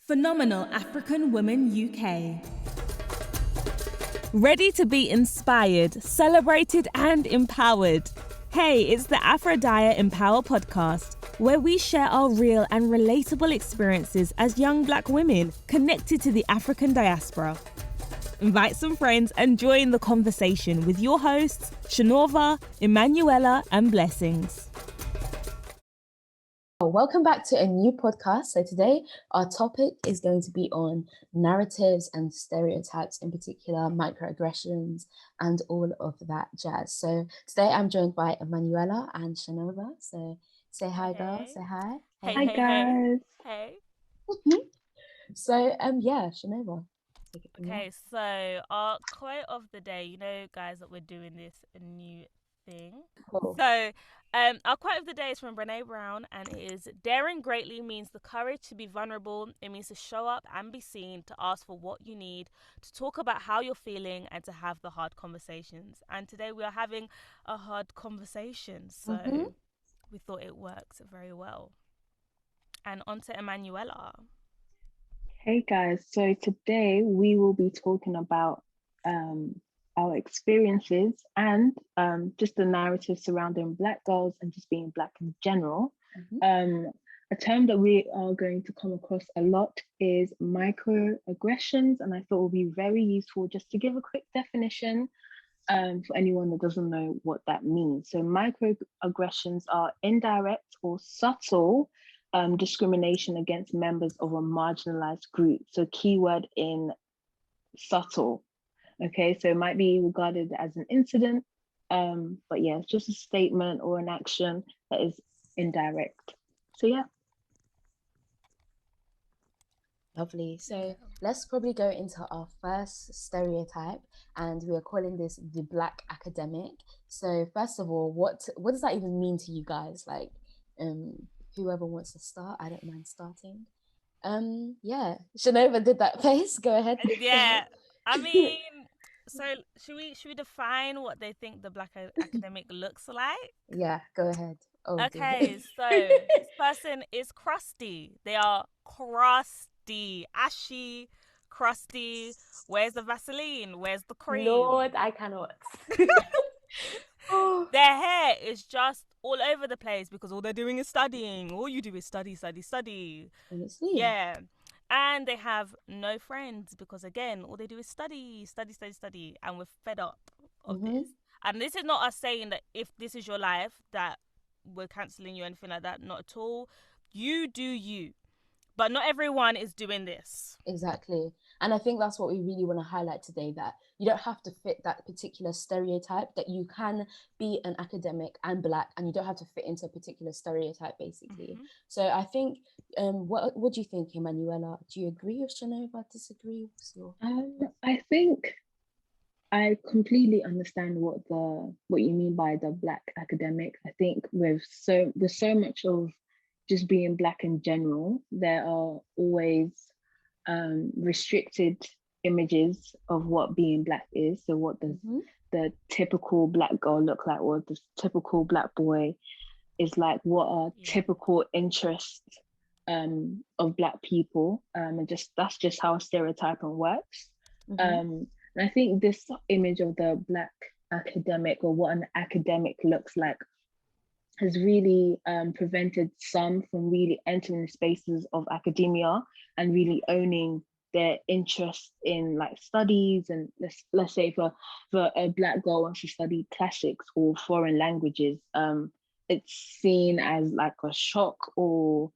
Phenomenal African Women UK. Ready to be inspired, celebrated, and empowered? Hey, it's the Afrodia Empower podcast, where we share our real and relatable experiences as young Black women connected to the African diaspora. Invite some friends and join the conversation with your hosts, Shernorva, Emmanuella, and Blessings. Welcome back to a new podcast. So today our topic is going to be on narratives and stereotypes, in particular microaggressions and all of that jazz. So today I'm joined by Emmanuella and Shernorva. So say hi, girls. Say hi. Hi, guys. Hey. So Shernorva. Okay, so our quote of the day, you know, guys, that we're doing this a new thing. Cool. So our quote of the day is from Brene Brown, and it is: daring greatly means the courage to be vulnerable. It means to show up and be seen, to ask for what you need, to talk about how you're feeling, and to have the hard conversations. And today we are having a hard conversation, so we thought it works very well. And on to Emmanuella. Hey guys, so today we will be talking about our experiences and just the narrative surrounding Black girls and just being Black in general. A term that we are going to come across a lot is microaggressions, and I thought it would be very useful just to give a quick definition for anyone that doesn't know what that means. So microaggressions are indirect or subtle discrimination against members of a marginalized group. So keyword in subtle. Okay, so it might be regarded as an incident, but yeah, it's just a statement or an action that is indirect. So yeah. Lovely. So let's probably go into our first stereotype, and we are calling this the Black academic. So first of all, what does that even mean to you guys? Like, whoever wants to start, I don't mind starting. Shernorva did that face. Go ahead. Yeah, I mean, so should we define what they think the Black academic looks like? Yeah, go ahead. Okay, so this person is crusty. They are crusty, ashy, crusty. Where's the Vaseline? Where's the cream? Lord, I cannot. Their hair is just all over the place because all they're doing is studying. All you do is study. Honestly. Yeah. And they have no friends because, again, all they do is study. And we're fed up of this. And this is not us saying that if this is your life that we're cancelling you or anything like that. Not at all. You do you. But not everyone is doing this. Exactly. And I think that's what we really want to highlight today, that you don't have to fit that particular stereotype, that you can be an academic and Black, and you don't have to fit into a particular stereotype, basically. So I think, what do you think, Emmanuella? Do you agree with Shernorva? Disagree? I think I completely understand what you mean by the Black academic. I think there's so much of just being Black in general, there are always restricted images of what being Black is. So what does the typical Black girl look like? What the typical Black boy is like? What are typical interests of Black people? And that's just how stereotyping works. And I think this image of the Black academic, or what an academic looks like, has really prevented some from really entering the spaces of academia and really owning their interest in like studies. And let's say for a Black girl wants to study classics or foreign languages, it's seen as like a shock or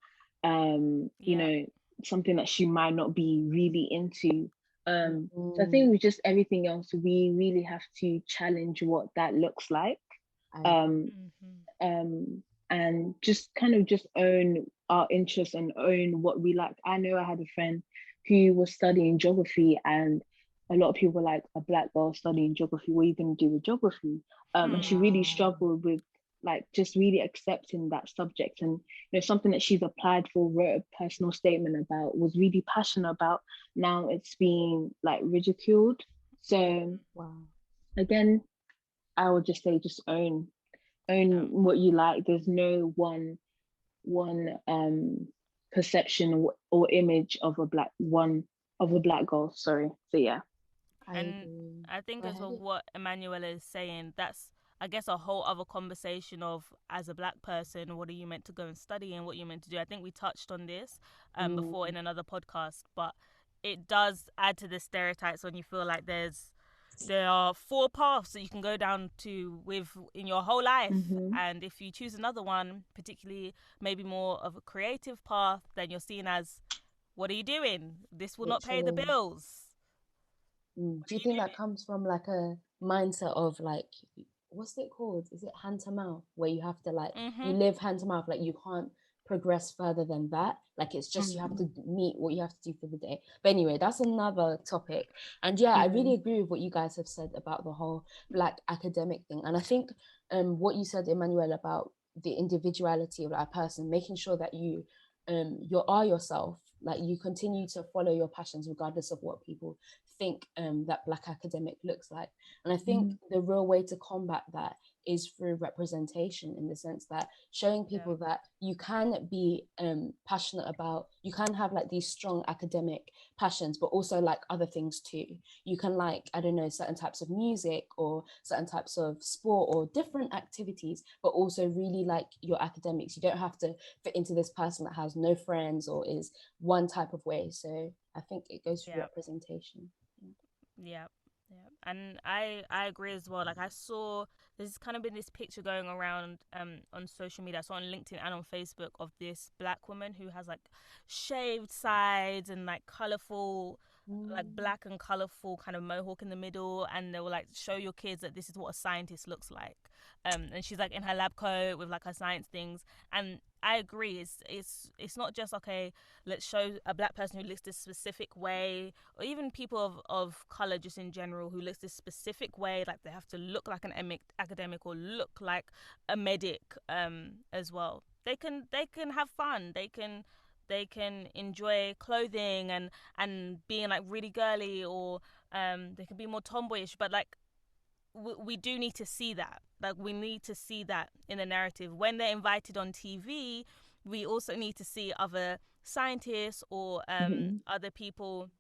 you know, something that she might not be really into. So I think with just everything else, we really have to challenge what that looks like. And just kind of just own our interests and own what we like. I know I had a friend who was studying geography, and a lot of people were like, a Black girl studying geography, what are you going to do with geography? And she really struggled with like just really accepting that subject, and you know, something that she's applied for, wrote a personal statement about, was really passionate about. Now it's being like ridiculed. So again, I would just say, just own what you like. There's no one perception or image of a black girl. Sorry. So yeah. I And agree. I think Go as ahead. well, what Emmanuel is saying, that's, I guess, a whole other conversation of, as a black person, what are you meant to go and study and what you're meant to do. I think we touched on this before in another podcast, but it does add to the stereotypes when you feel like there are four paths that you can go down to with in your whole life, Mm-hmm. and if you choose another one, particularly maybe more of a creative path, then you're seen as, what are you doing? This will not pay the Literally. bills. Do you think that comes from like a mindset of like, what's it called? Is it hand to mouth? Where you have to like, you Mm-hmm. live hand to mouth, like you can't progress further than that. Like it's just you have Mm-hmm. to meet what you have to do for the day. But anyway, that's another topic. And yeah, I really agree with what you guys have said about the whole black academic thing. And I think what you said, Emmanuel, about the individuality of like a person, making sure that you are yourself, like you continue to follow your passions regardless of what people think that black academic looks like. And I think the real way to combat that is through representation, in the sense that showing people that you can be passionate about, you can have like these strong academic passions, but also like other things too. You can like, I don't know, certain types of music or certain types of sport or different activities, but also really like your academics. You don't have to fit into this person that has no friends or is one type of way. So I think it goes through Yeah. representation. Yeah, yeah, and I agree as well. Like I saw, there's kind of been this picture going around on social media. I saw on LinkedIn and on Facebook of this black woman who has like shaved sides and like colorful, like black and colorful kind of mohawk in the middle, and they will like show your kids that this is what a scientist looks like. And she's like in her lab coat with like her science things, and I agree. It's not just, okay, let's show a black person who looks this specific way, or even people of color just in general who looks this specific way, like they have to look like an academic or look like a medic as well. They can have fun. They can enjoy clothing and being like really girly, or they can be more tomboyish, but like we do need to see that. Like we need to see that in the narrative when they're invited on TV. We also need to see other scientists or other people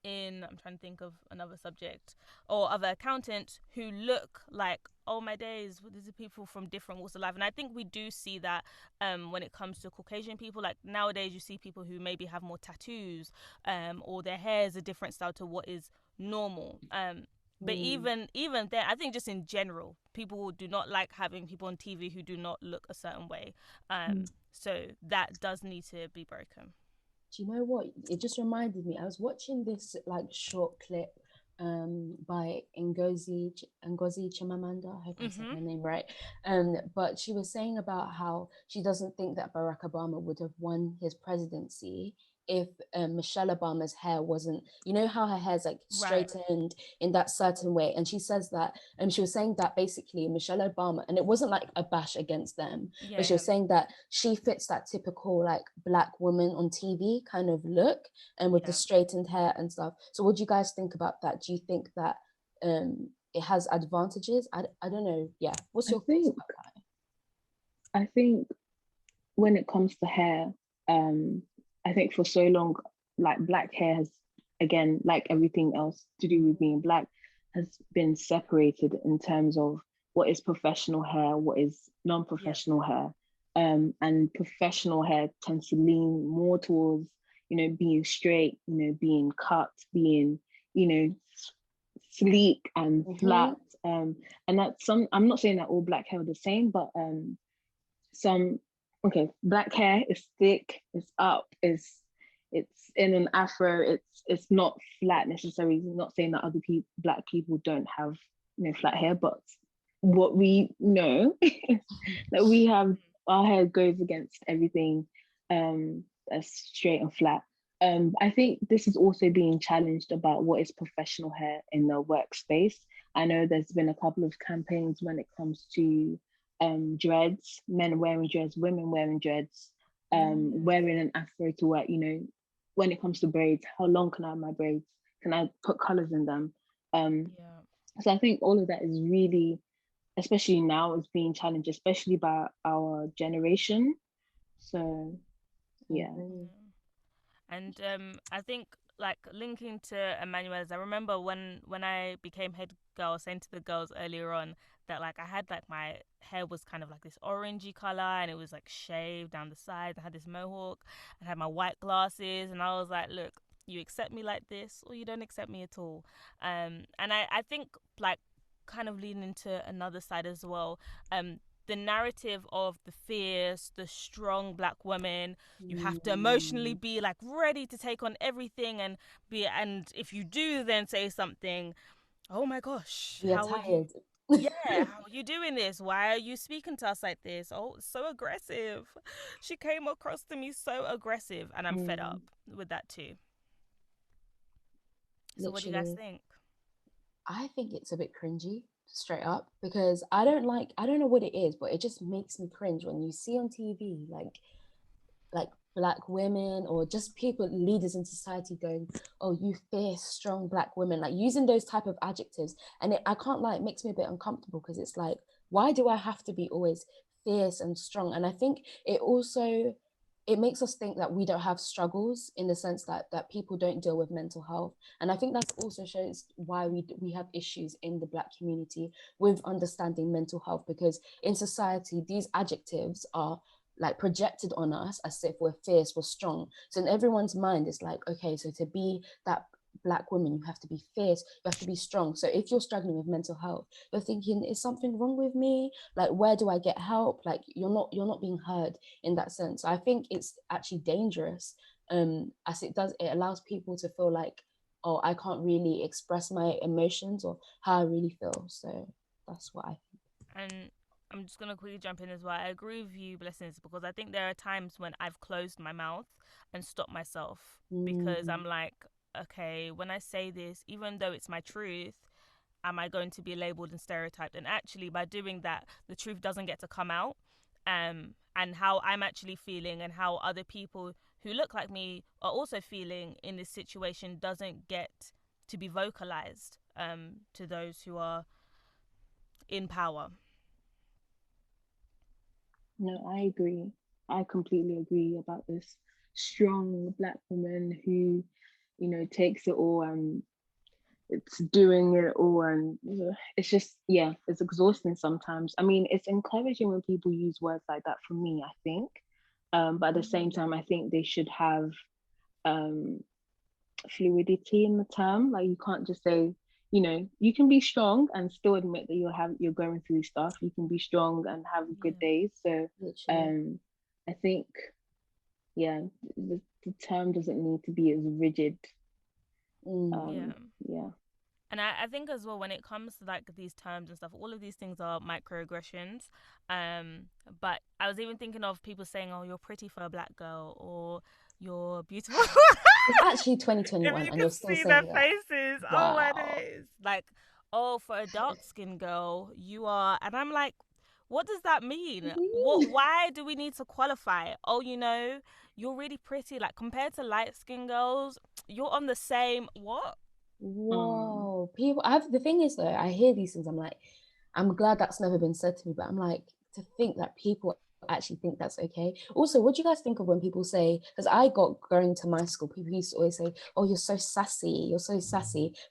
in, I'm trying to think of another subject, or other accountants who look like, oh my days, these are people from different walks of life. And I think we do see that when it comes to Caucasian people. Like nowadays you see people who maybe have more tattoos, or their hair is a different style to what is normal. But even then, I think just in general, people do not like having people on TV who do not look a certain way. So that does need to be broken. Do you know what? It just reminded me. I was watching this like short clip by Ngozi Chimamanda. I hope I said her name right. But she was saying about how she doesn't think that Barack Obama would have won his presidency if Michelle Obama's hair wasn't, you know how her hair's like Right. straightened in that certain way. And she says that, and she was saying that basically Michelle Obama, and it wasn't like a bash against them, but she was saying that she fits that typical like black woman on TV kind of look, and with the straightened hair and stuff. So what do you guys think about that? Do you think that it has advantages? I don't know. Yeah. What's your thoughts about that? I think when it comes to hair, I think for so long, like black hair has, again, like everything else to do with being black, has been separated in terms of what is professional hair, what is non-professional hair. And professional hair tends to lean more towards, being straight, being cut, being, sleek and flat. And that's I'm not saying that all black hair are the same, but black hair is thick, it's up, it's in an afro, it's not flat necessarily. Not saying that other black people don't have flat hair, but what we know is that we have, our hair goes against everything that's straight and flat. I think this is also being challenged about what is professional hair in the workspace. I know there's been a couple of campaigns when it comes to dreads, men wearing dreads, women wearing dreads, wearing an afro to work. When it comes to braids, how long can I have my braids? Can I put colors in them? So I think all of that is really, especially now, is being challenged, especially by our generation. So Yeah. And I think, like, linking to Emmanuel's, I remember when I became head girl, saying to the girls earlier on that, like, I had, like, my hair was kind of like this orangey color, and it was like shaved down the sides. I had this mohawk, I had my white glasses, and I was like, look, you accept me like this or you don't accept me at all. And I think, like, kind of leading into another side as well, the narrative of the fierce, the strong black woman. You have to emotionally be, like, ready to take on everything, and if you do then say something, oh my gosh, We are how are you? tired. Yeah, how are you doing this? Why are you speaking to us like this? Oh, it's so aggressive. She came across to me so aggressive, and I'm fed up with that too. So what do you guys Literally. think? I think it's a bit cringy, straight up, because I don't know what it is, but it just makes me cringe when you see on TV like black women or just people, leaders in society, going, oh, you fierce strong black women, like using those type of adjectives. And I can't lie, it makes me a bit uncomfortable, because it's like, why do I have to be always fierce and strong? And I think it makes us think that we don't have struggles, in the sense that people don't deal with mental health. And I think that also shows why we have issues in the black community with understanding mental health, because in society these adjectives are like projected on us as if we're fierce, we're strong. So in everyone's mind, it's like, okay, so to be that black woman, you have to be fierce, you have to be strong. So if you're struggling with mental health, you're thinking, is something wrong with me? Like, where do I get help? Like, you're not being heard in that sense. So I think it's actually dangerous, as it allows people to feel like, oh, I can't really express my emotions or how I really feel. So that's what I think. And I'm just gonna quickly jump in as well. I agree with you, Blessings, because I think there are times when I've closed my mouth and stopped myself, because I'm like, okay, when I say this, even though it's my truth, am I going to be labeled and stereotyped? And actually, by doing that, the truth doesn't get to come out. And how I'm actually feeling, and how other people who look like me are also feeling in this situation, doesn't get to be vocalized to those who are in power. No, I agree. I completely agree about this strong black woman who, takes it all and it's doing it all, and it's just, yeah, it's exhausting sometimes. I mean, it's encouraging when people use words like that, for me, I think. But at the same time, I think they should have fluidity in the term. Like, you can't just say, you can be strong and still admit that you're going through stuff. You can be strong and have good days. So I think, yeah, the term doesn't need to be as rigid. Yeah. And I think as well, when it comes to, like, these terms and stuff, all of these things are microaggressions. But I was even thinking of people saying, oh, you're pretty for a black girl, or you're beautiful. It's actually 2021 and you're still saying that. If you can see their faces, wow. Oh my days. Like, oh, for a dark-skinned girl, you are... And I'm like, what does that mean? Why do we need to qualify? Oh, you're really pretty. Like, compared to light-skinned girls, you're on the same... What? Whoa. People, the thing is, though, I hear these things, I'm like, I'm glad that's never been said to me, but I'm like, to think that people actually think that's okay. Also, what do you guys think of when people say, because I got going to my school, people used to always say, oh, you're so sassy,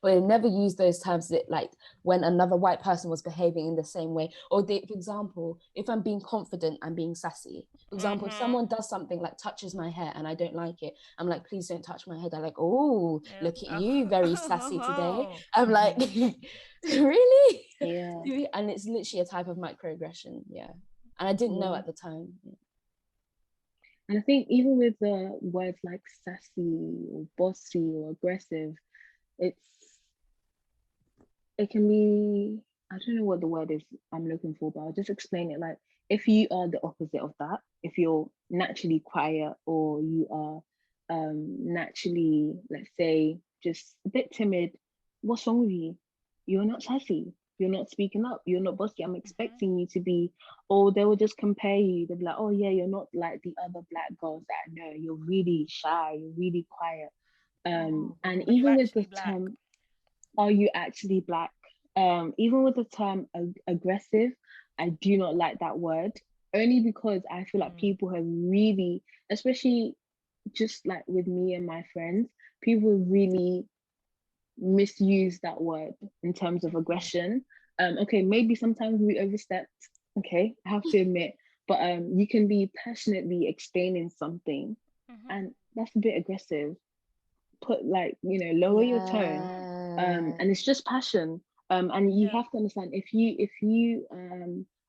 but they never use those terms that, like, when another white person was behaving in the same way. Or for example, if I'm being confident, I'm being sassy. For example, if someone does something like touches my hair and I don't like it, I'm like, please don't touch my hair. They're like, oh, look at you, very sassy today. I'm like, really? Yeah. And it's literally a type of microaggression. Yeah. And I didn't know at the time. And I think even with the words like sassy or bossy or aggressive, it can be, I don't know what the word is I'm looking for, but I'll just explain it. Like, if you are the opposite of that, if you're naturally quiet, or you are naturally, let's say, just a bit timid, what's wrong with you? You're not sassy. You're not speaking up. You're not bossy. I'm expecting you to be, or they will just compare you. They'll be like, oh yeah, you're not like the other black girls that I know. You're really shy. You're really quiet. And even with the term, are you actually black? Even with the term aggressive, I do not like that word, only because I feel like people have really, especially just like with me and my friends, people really misuse that word in terms of aggression. Okay, maybe sometimes we overstepped. Okay, I have to admit, but you can be passionately explaining something, and that's a bit aggressive. Put like, lower your tone. And it's just passion. And you have to understand, if you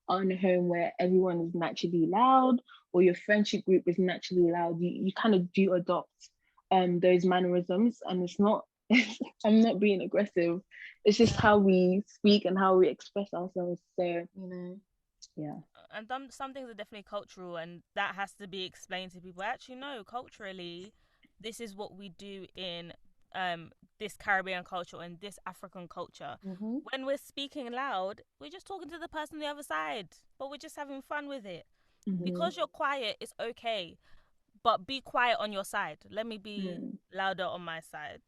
are in a home where everyone is naturally loud, or your friendship group is naturally loud, you kind of do adopt those mannerisms, and it's not. I'm not being aggressive. It's just how we speak and how we express ourselves. So yeah. And some things are definitely cultural, and that has to be explained to people. Actually, no, culturally, this is what we do in this Caribbean culture and this African culture. When we're speaking loud, we're just talking to the person on the other side, but we're just having fun with it. Because you're quiet, it's okay, but be quiet on your side. Let me be louder on my side.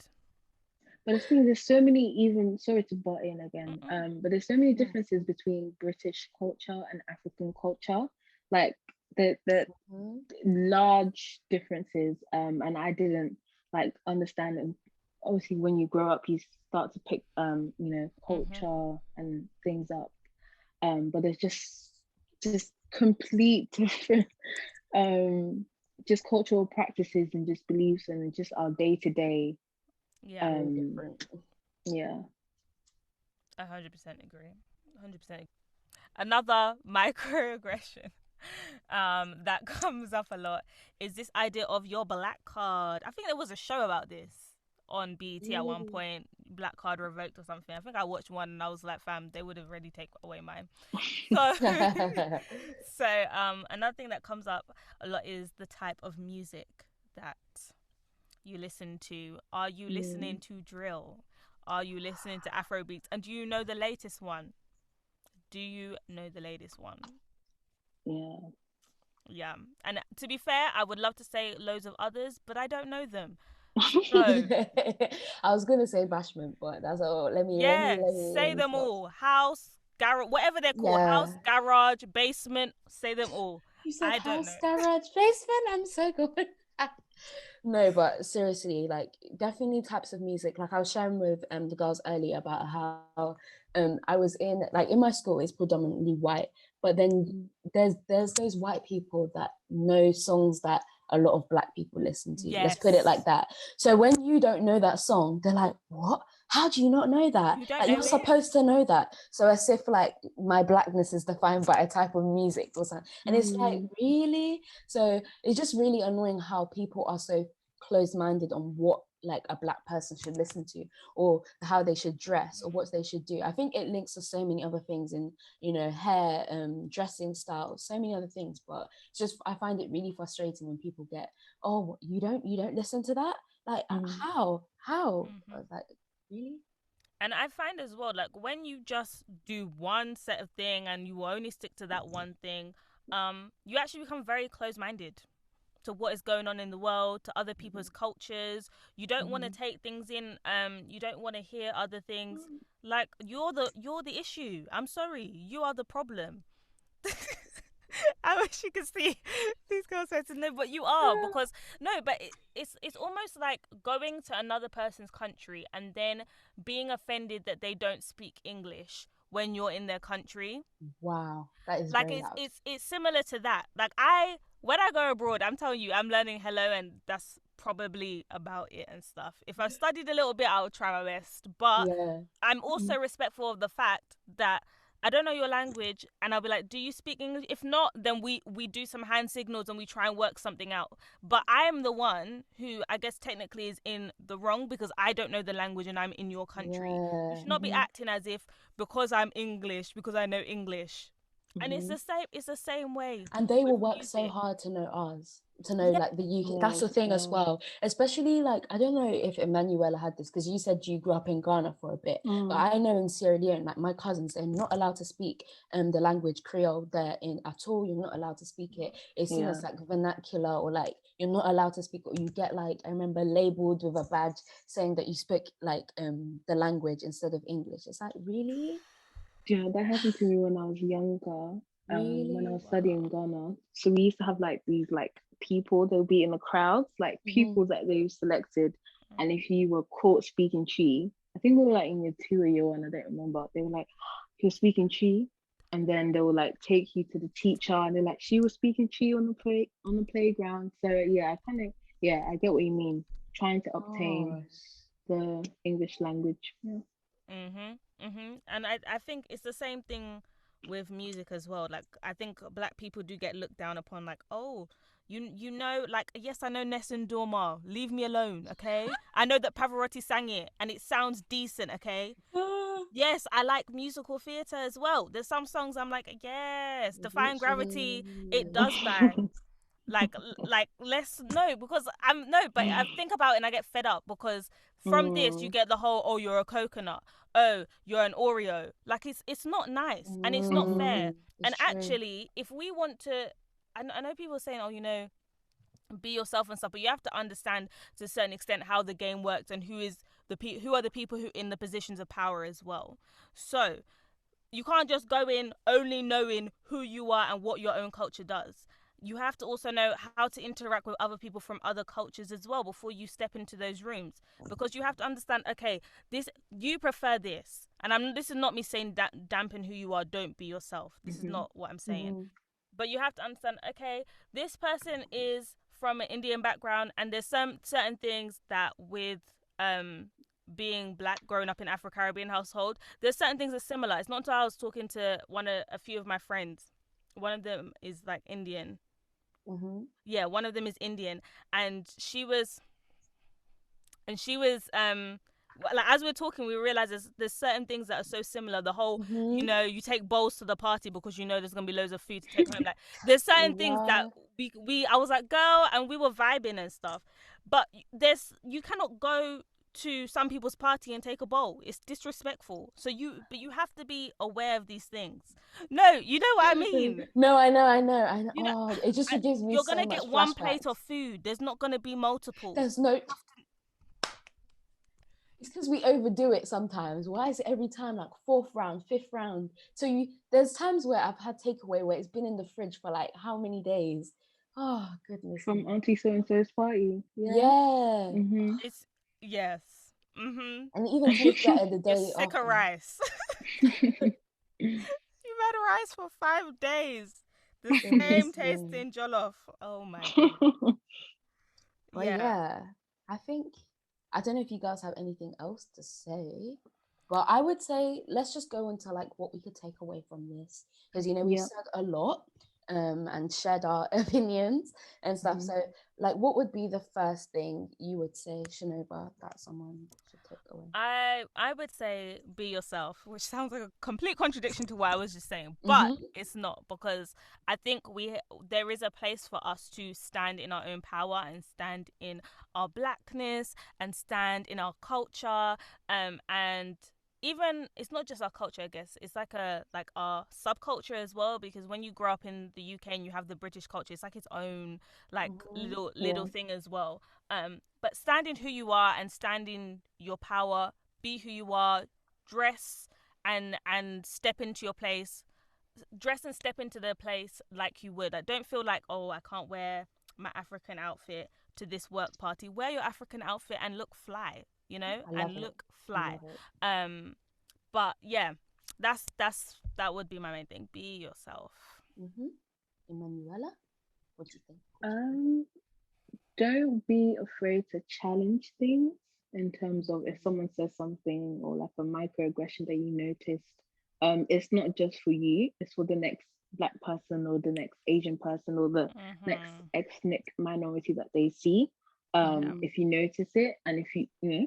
But I think there's so many, even, sorry to butt in again, but there's so many differences between British culture and African culture, like the large differences, and I didn't like understand them. Obviously, when you grow up, you start to pick culture and things up, but there's just complete different just cultural practices and just beliefs and just our day-to-day. Yeah. Yeah. 100% agree. 100%. Another microaggression that comes up a lot is this idea of your black card. I think there was a show about this on BET at one point, black card revoked or something. I think I watched one and I was like, fam, they would have already taken away mine. So another thing that comes up a lot is the type of music that you listen to. Are you listening to drill? Are you listening to Afrobeats? And do you know the latest one? Yeah. And to be fair, I would love to say loads of others, but I don't know them. So I was gonna say bashment, but that's all. Let me say them all. House, garage, whatever they're called. House, garage, basement, say them all. You said I don't house, know. garage, basement. I'm so good. No, but seriously, like definitely types of music. Like I was sharing with the girls earlier about how I was in my school is predominantly white, but then there's those white people that know songs that a lot of black people listen to. Let's put it like that. So when you don't know that song, they're like, what? How do you not know that? You're supposed to know that. So as if like my blackness is defined by a type of music or something. And it's like, really? So it's just really annoying how people are so closed-minded on what like a black person should listen to, or how they should dress, or what they should do. I think it links to so many other things in, hair, dressing style, so many other things. But it's just, I find it really frustrating when people get, oh, you don't listen to that? Like, how? Like, really? And I find as well, like when you just do one set of thing and you only stick to that one thing, you actually become very close-minded to what is going on in the world, to other people's cultures. You don't want to take things in. You don't want to hear other things. Like you're the issue. I'm sorry, you are the problem. I wish you could see these girls said no, but you are, because it's almost like going to another person's country and then being offended that they don't speak English when you're in their country. Wow, that is like very loud. It's similar to that. Like when I go abroad, I'm telling you, I'm learning hello, and that's probably about it and stuff. If I've studied a little bit, I'll try my best. But I'm also respectful of the fact that I don't know your language, and I'll be like, do you speak English? If not, then we do some hand signals and we try and work something out. But I am the one who I guess technically is in the wrong because I don't know the language and I'm in your country. You should not be acting as if because I'm English, because I know English. And it's the same way. And they will work so hard to know ours, to know like the UK. That's the thing as well. Especially like, I don't know if Emmanuella had this, because you said you grew up in Ghana for a bit. But I know in Sierra Leone, like my cousins, they're not allowed to speak the language Creole there in at all. You're not allowed to speak it. It's seen as like vernacular, or like you're not allowed to speak, or you get like, I remember labeled with a badge saying that you speak like the language instead of English. It's like, really? Yeah, that happened to me when I was younger. When I was studying in Ghana. So we used to have like these like people. They'll be in the crowds, like people that they've selected. And if you were caught speaking Chi, I think we were like in year 2 or year 1, I don't remember. They were like, you're speaking Chi. And then they will like take you to the teacher and they're like, she was speaking Chi on the playground. So yeah, I get what you mean. Trying to obtain the English language. Yeah. And I think it's the same thing with music as well. Like, I think black people do get looked down upon, like, oh, you know, like, yes, I know Nessun Dorma, leave me alone, okay? I know that Pavarotti sang it and it sounds decent, okay? Yes, I like musical theatre as well. There's some songs I'm like, yes, Defying Gravity, it does bang. like let's no, because but I think about it and I get fed up, because from this you get the whole, oh, you're a coconut, oh, you're an Oreo. Like, it's not nice and it's not fair. And actually, if we want to, I know people are saying, oh, you know, be yourself and stuff, but you have to understand to a certain extent how the game works and who are the people who in the positions of power as well. So you can't just go in only knowing who you are and what your own culture does. You have to also know how to interact with other people from other cultures as well before you step into those rooms, because you have to understand, okay, you prefer this, and this is not me saying dampen who you are, don't be yourself. This is not what I'm saying. But you have to understand, okay, this person is from an Indian background, and there's some certain things that with being black, growing up in Afro-Caribbean household, there's certain things that are similar. It's not until I was talking to a few of my friends. One of them is like Indian. Yeah, one of them is Indian, and she was like, as we're talking, we realize there's certain things that are so similar. The whole, you know, you take bowls to the party because you know there's gonna be loads of food to take home. Like, there's certain things that I was like, girl, and we were vibing and stuff. But you cannot go to some people's party and take a bowl. It's disrespectful. So you have to be aware of these things. No, you know what I mean? No, I know. You know, it just gives me you're so gonna much get one flashbacks. plate of food. There's not gonna be multiple. There's no. It's because we overdo it sometimes. Why is it every time like 4th round, 5th round? So there's times where I've had takeaway where it's been in the fridge for like how many days? Oh goodness. From Auntie so and so's party. Yeah. It's yes. And even take that at the day You're sick of rice. You've had rice for 5 days. The same tasting jollof. Oh my god. But yeah, I don't know if you guys have anything else to say, but I would say let's just go into like what we could take away from this, because you know we said a lot and shared our opinions and stuff. So like, what would be the first thing you would say, Shernorva, that someone should take away? I would say be yourself, which sounds like a complete contradiction to what I was just saying, but it's not, because I think there is a place for us to stand in our own power and stand in our blackness and stand in our culture, and even it's not just our culture, I guess it's like our subculture as well, because when you grow up in the UK and you have the British culture, it's like its own like little thing as well. But stand in who you are and stand in your power, be who you are, dress and step into your place, dress and step into the place like you would. I don't feel like, oh, I can't wear my African outfit to this work party. Wear your African outfit and look fly, you know, and look fly. But yeah, that would be my main thing. Be yourself. Emmanuella, what do you think? Don't be afraid to challenge things, in terms of if someone says something or like a microaggression that you noticed. It's not just for you, it's for the next black person or the next Asian person or the next ethnic minority that they see. If you notice it, and if you know,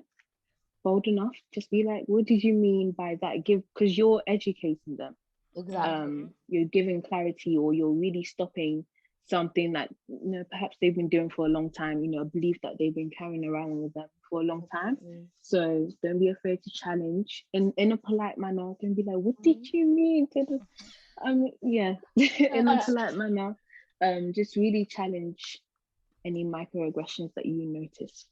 bold enough, just be like, what did you mean by that? Because you're educating them. Exactly. You're giving clarity, or you're really stopping something that, you know, perhaps they've been doing for a long time, you know, a belief that they've been carrying around with them for a long time. So don't be afraid to challenge in a polite manner. Don't be like, what did you mean to this? In a polite manner. Just really challenge any microaggressions that you notice.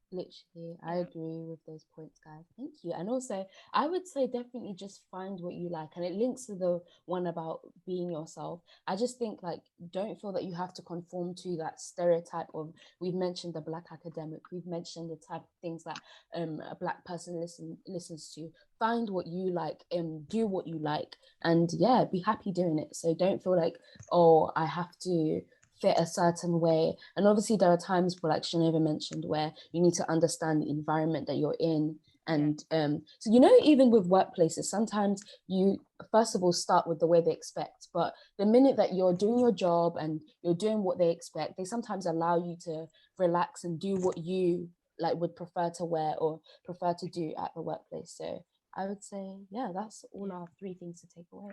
Literally, I agree with those points, guys. Thank you. And also, I would say definitely just find what you like. And it links to the one about being yourself. I just think, like, don't feel that you have to conform to that stereotype of, we've mentioned the Black academic, we've mentioned the type of things that a Black person listens to. Find what you like and do what you like. And yeah, be happy doing it. So don't feel like, oh, I have to fit a certain way. And obviously there are times where, like Shernorva mentioned, where you need to understand the environment that you're in. And so, you know, even with workplaces, sometimes you first of all start with the way they expect, but the minute that you're doing your job and you're doing what they expect, they sometimes allow you to relax and do what you like would prefer to wear or prefer to do at the workplace. So I would say, yeah, that's all our 3 things to take away.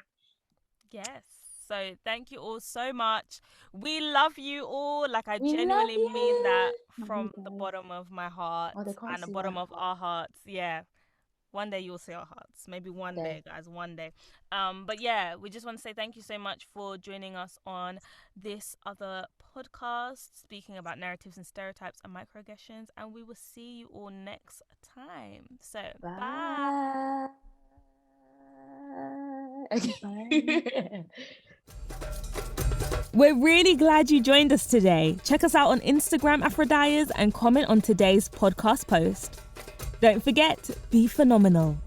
Yes. So thank you all so much. We love you all. Like, I We genuinely love mean that you. from the bottom of my heart Oh, they can't and the see bottom my of heart. our hearts. Yeah. One day you'll see our hearts. Maybe one day, guys. One day. But yeah, we just want to say thank you so much for joining us on this other podcast, speaking about narratives and stereotypes and microaggressions. And we will see you all next time. So bye. Okay. We're really glad you joined us today. Check us out on Instagram, Afrodias, and comment on today's podcast post. Don't forget, be phenomenal.